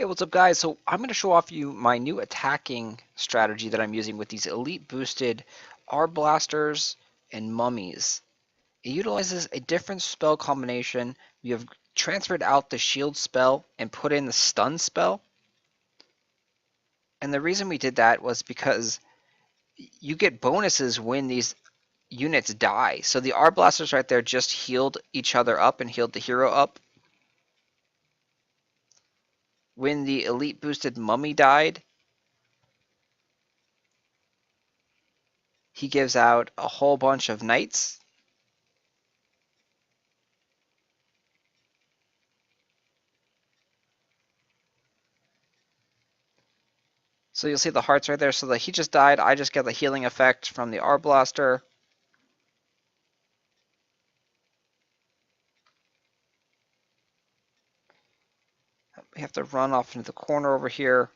Hey, what's up guys? So I'm going to show off you my new attacking strategy that I'm using with these elite boosted arblasters and mummies. It utilizes a different spell combination. We have transferred out the shield spell and put in the stun spell. And the reason we did that was because you get bonuses when these units die. So the arblasters right there just healed each other up and healed the hero up. When the elite boosted mummy died, he gives out a whole bunch of knights. So you'll see the hearts right there. So that he just died. I just get the healing effect from the Arblaster. We have to run off into the corner over here.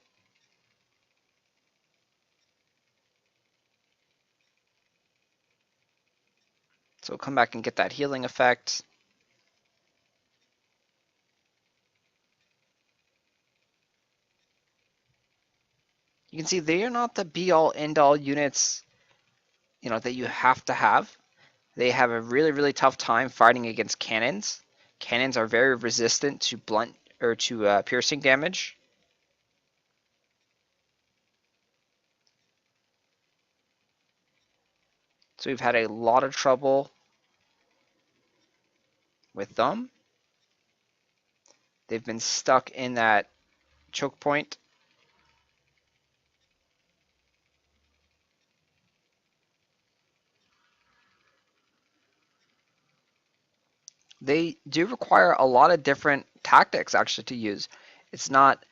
So we'll come back and get that healing effect. You can see they are not the be-all, end-all units, that you have to have. They have a really, really tough time fighting against cannons. Cannons are very resistant to blunt or to piercing damage. So we've had a lot of trouble with them. They've been stuck in that choke point. They do require a lot of different tactics actually to use. It's not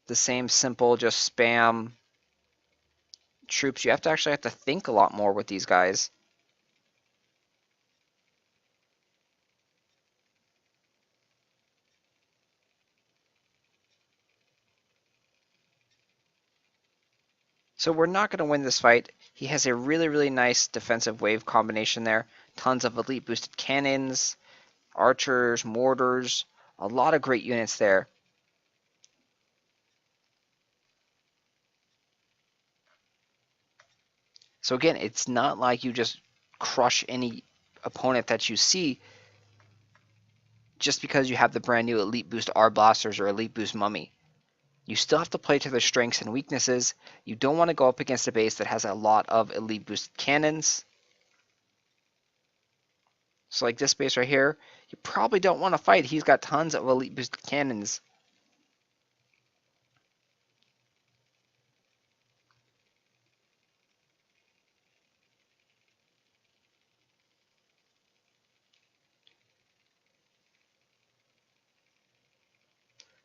the same simple just spam troops. You actually have to think a lot more with these guys. So we're not going to win this fight. He has a really, really nice defensive wave combination there. Tons of elite boosted cannons, archers, mortars, a lot of great units there. So again, it's not like you just crush any opponent that you see just because you have the brand new elite boost arblasters or elite boost mummy. You still have to play to their strengths and weaknesses. You don't want to go up against a base that has a lot of elite boosted cannons. So like this base right here, you probably don't want to fight. He's got tons of elite boosted cannons.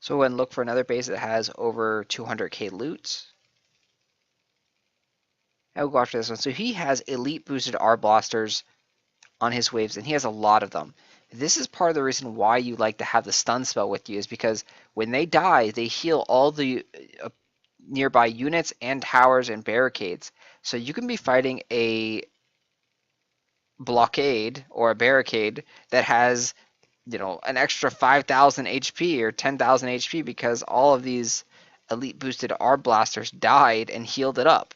So go ahead and look for another base that has over 200k loot. And we'll go after this one. So he has elite boosted arblasters on his waves, and he has a lot of them. This is part of the reason why you like to have the stun spell with you, is because when they die, they heal all the nearby units and towers and barricades. So you can be fighting a blockade or a barricade that has, an extra 5,000 HP or 10,000 HP because all of these elite boosted arblasters died and healed it up.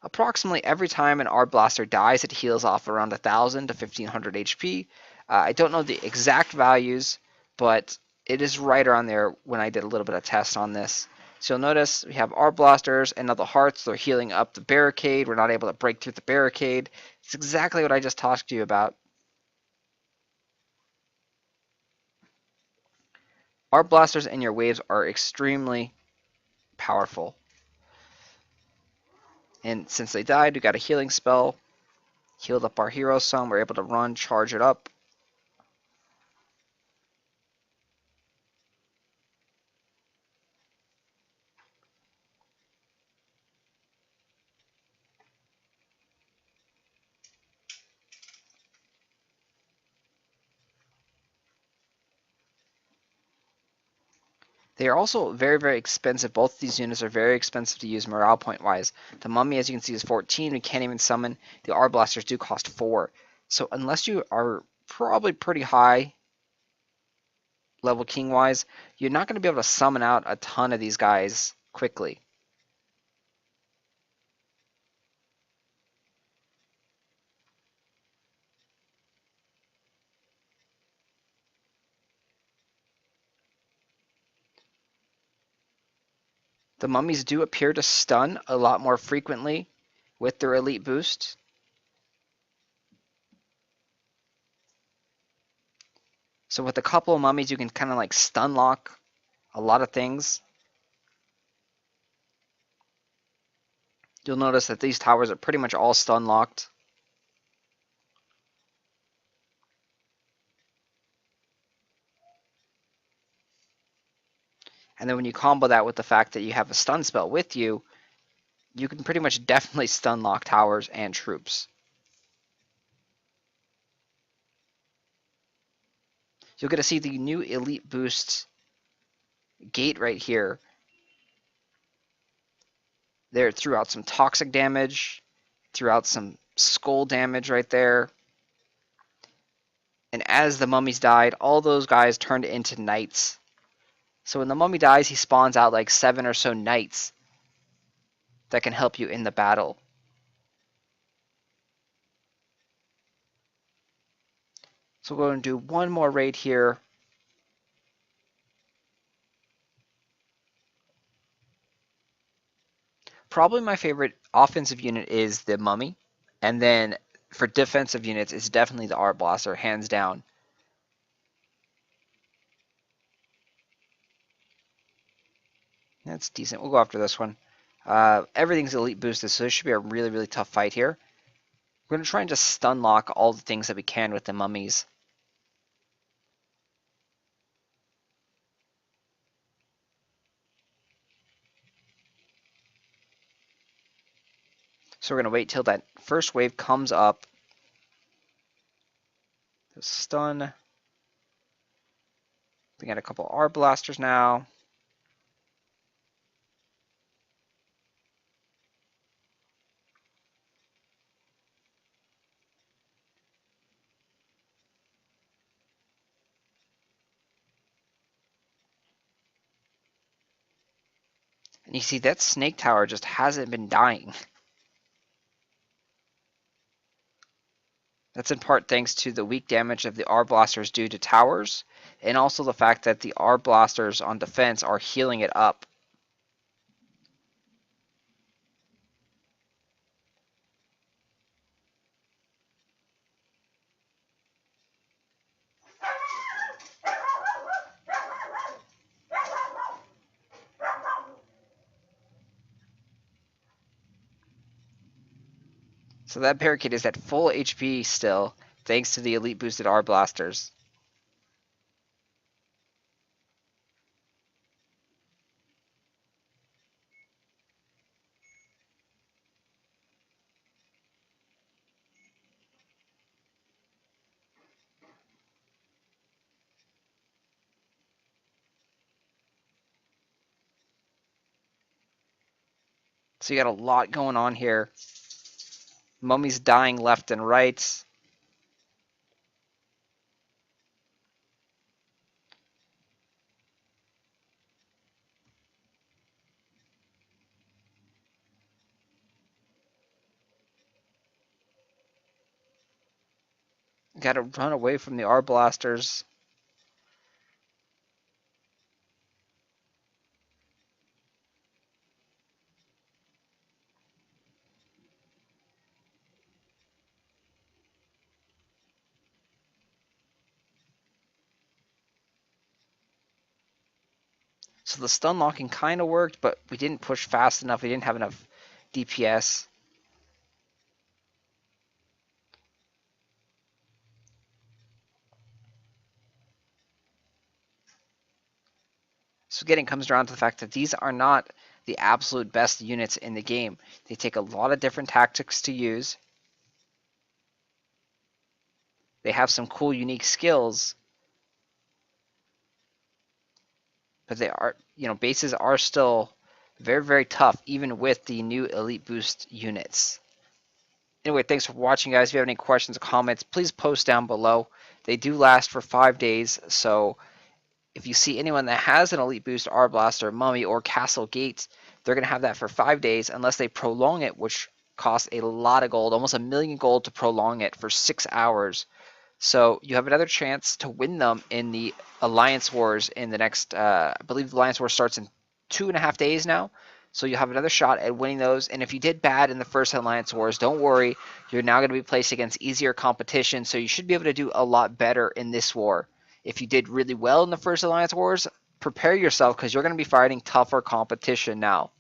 Approximately every time an Arblaster dies, it heals off around 1,000 to 1,500 HP. I don't know the exact values, but it is right around there when I did a little bit of test on this. So you'll notice we have Arblasters and now the hearts. They're healing up the barricade. We're not able to break through the barricade. It's exactly what I just talked to you about. Arblasters and your waves are extremely powerful. And since they died, we got a healing spell. Healed up our hero some. We're able to run, charge it up. They are also very, very expensive. Both of these units are very expensive to use morale point wise. The Mummy, as you can see, is 14. We can't even summon. The Arblasters do cost 4. So unless you are probably pretty high level king wise, you're not going to be able to summon out a ton of these guys quickly. The mummies do appear to stun a lot more frequently with their elite boost. So with a couple of mummies, you can kind of like stun lock a lot of things. You'll notice that these towers are pretty much all stun locked. And then when you combo that with the fact that you have a stun spell with you, you can pretty much definitely stun lock towers and troops. You'll get to see the new elite boost gate right here. There threw out some toxic damage, threw out some skull damage right there. And as the mummies died, all those guys turned into knights. So when the mummy dies, he spawns out like 7 or so knights that can help you in the battle. So we're going to do one more raid here. Probably my favorite offensive unit is the mummy. And then for defensive units, it's definitely the arblaster, hands down. That's decent. We'll go after this one. Everything's elite boosted, so this should be a really, really tough fight here. We're going to try and just stun lock all the things that we can with the mummies. So we're going to wait till that first wave comes up. Stun. We got a couple arblasters now. And you see that snake tower just hasn't been dying. That's in part thanks to the weak damage that the arblasters do to towers, and also the fact that the arblasters on defense are healing it up. So that barricade is at full HP still, thanks to the elite boosted arblasters. So you got a lot going on here. Mummies dying left and right. Got to run away from the arblasters. So the stun locking kind of worked, but we didn't push fast enough. We didn't have enough DPS. So again, it comes down to the fact that these are not the absolute best units in the game. They take a lot of different tactics to use. They have some cool, unique skills, but they are, bases are still very, very tough, even with the new Elite Boost units. Anyway, thanks for watching, guys. If you have any questions or comments, please post down below. They do last for 5 days, so if you see anyone that has an Elite Boost Arblaster, Mummy, or Castle Gates, they're going to have that for 5 days unless they prolong it, which costs a lot of gold, almost 1,000,000 gold to prolong it for 6 hours. So you have another chance to win them in the Alliance Wars in the next, I believe the Alliance War starts in 2.5 days now. So you'll have another shot at winning those. And if you did bad in the first Alliance Wars, don't worry. You're now going to be placed against easier competition. So you should be able to do a lot better in this war. If you did really well in the first Alliance Wars, prepare yourself because you're going to be fighting tougher competition now.